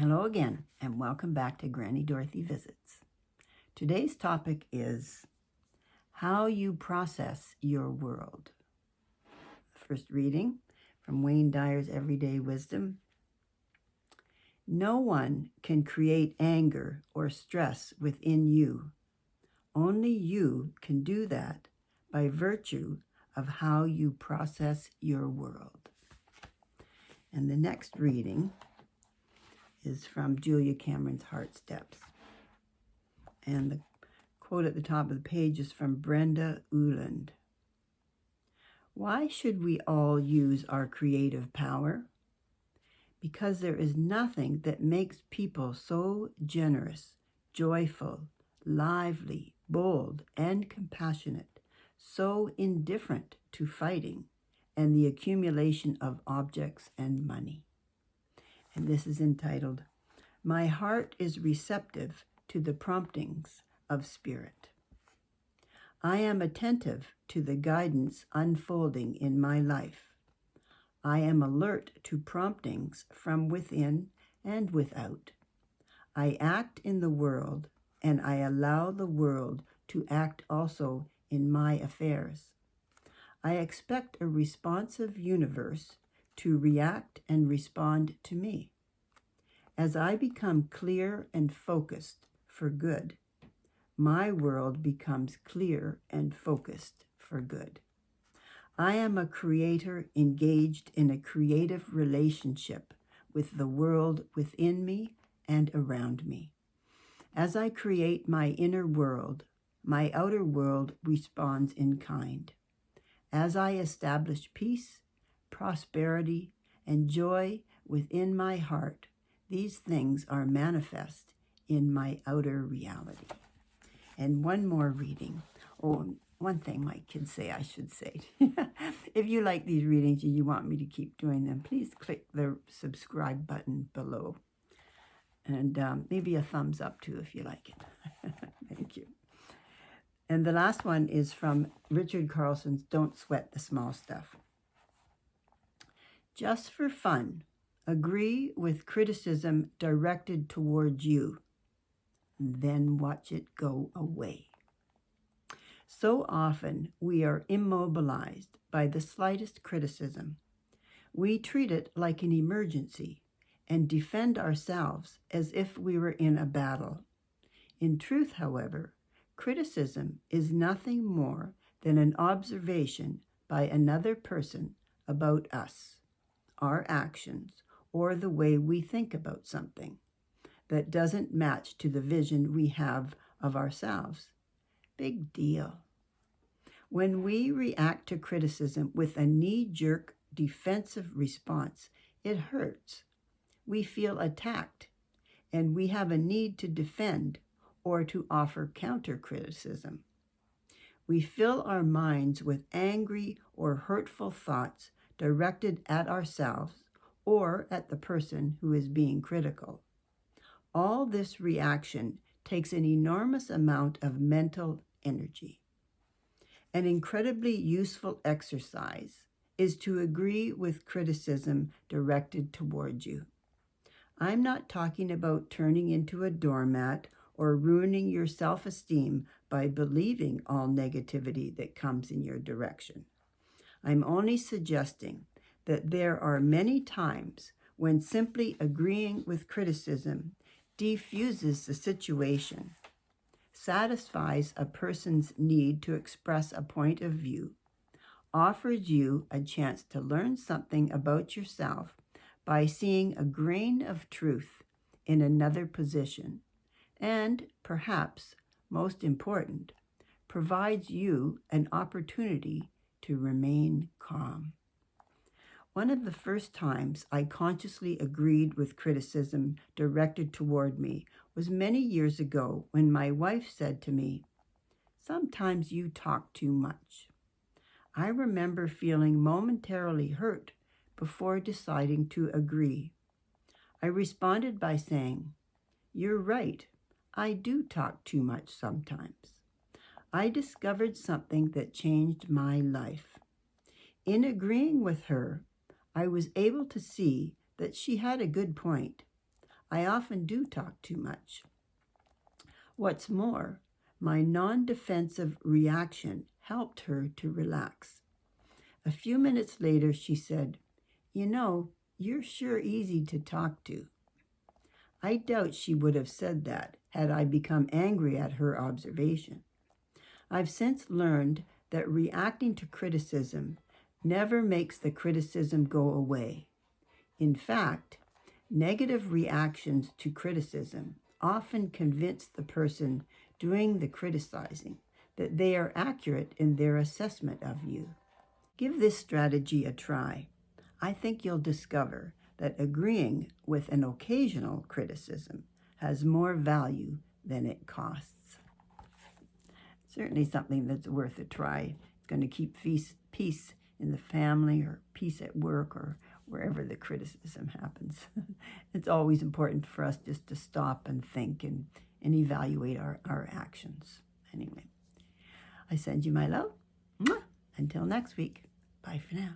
Hello again, and welcome back to Granny Dorothy Visits. Today's topic is how you process your world. First reading from Wayne Dyer's Everyday Wisdom. No one can create anger or stress within you. Only you can do that by virtue of how you process your world. And the next reading is from Julia Cameron's Heart Steps. And the quote at the top of the page is from Brenda Uland. Why should we all use our creative power? Because there is nothing that makes people so generous, joyful, lively, bold, and compassionate, so indifferent to fighting and the accumulation of objects and money. And this is entitled, My Heart is Receptive to the Promptings of Spirit. I am attentive to the guidance unfolding in my life. I am alert to promptings from within and without. I act in the world, and I allow the world to act also in my affairs. I expect a responsive universe to react and respond to me. As I become clear and focused for good, my world becomes clear and focused for good. I am a creator engaged in a creative relationship with the world within me and around me. As I create my inner world, my outer world responds in kind. As I establish peace, prosperity, and joy within my heart, these things are manifest in my outer reality. And one more reading. Oh, one thing my kids say I should say. If you like these readings and you want me to keep doing them, please click the subscribe button below. And maybe a thumbs up too if you like it. Thank you. And the last one is from Richard Carlson's Don't Sweat the Small Stuff. Just for fun, agree with criticism directed toward you, then watch it go away. So often we are immobilized by the slightest criticism. We treat it like an emergency and defend ourselves as if we were in a battle. In truth, however, criticism is nothing more than an observation by another person about us, our actions, or the way we think about something that doesn't match to the vision we have of ourselves. Big deal. When we react to criticism with a knee-jerk defensive response, it hurts. We feel attacked, and we have a need to defend or to offer counter-criticism. We fill our minds with angry or hurtful thoughts directed at ourselves or at the person who is being critical. All this reaction takes an enormous amount of mental energy. An incredibly useful exercise is to agree with criticism directed toward you. I'm not talking about turning into a doormat or ruining your self-esteem by believing all negativity that comes in your direction. I'm only suggesting that there are many times when simply agreeing with criticism defuses the situation, satisfies a person's need to express a point of view, offers you a chance to learn something about yourself by seeing a grain of truth in another position, and perhaps, most important, provides you an opportunity to remain calm. One of the first times I consciously agreed with criticism directed toward me was many years ago when my wife said to me, "Sometimes you talk too much." I remember feeling momentarily hurt before deciding to agree. I responded by saying, "You're right, I do talk too much sometimes." I discovered something that changed my life. In agreeing with her, I was able to see that she had a good point. I often do talk too much. What's more, my non-defensive reaction helped her to relax. A few minutes later, she said, "You know, you're sure easy to talk to." I doubt she would have said that had I become angry at her observation. I've since learned that reacting to criticism never makes the criticism go away. In fact, negative reactions to criticism often convince the person doing the criticizing that they are accurate in their assessment of you. Give this strategy a try. I think you'll discover that agreeing with an occasional criticism has more value than it costs. Certainly something that's worth a try. It's going to keep peace in the family or peace at work or wherever the criticism happens. It's always important for us just to stop and think and evaluate our actions. Anyway, I send you my love. Mwah! Until next week. Bye for now.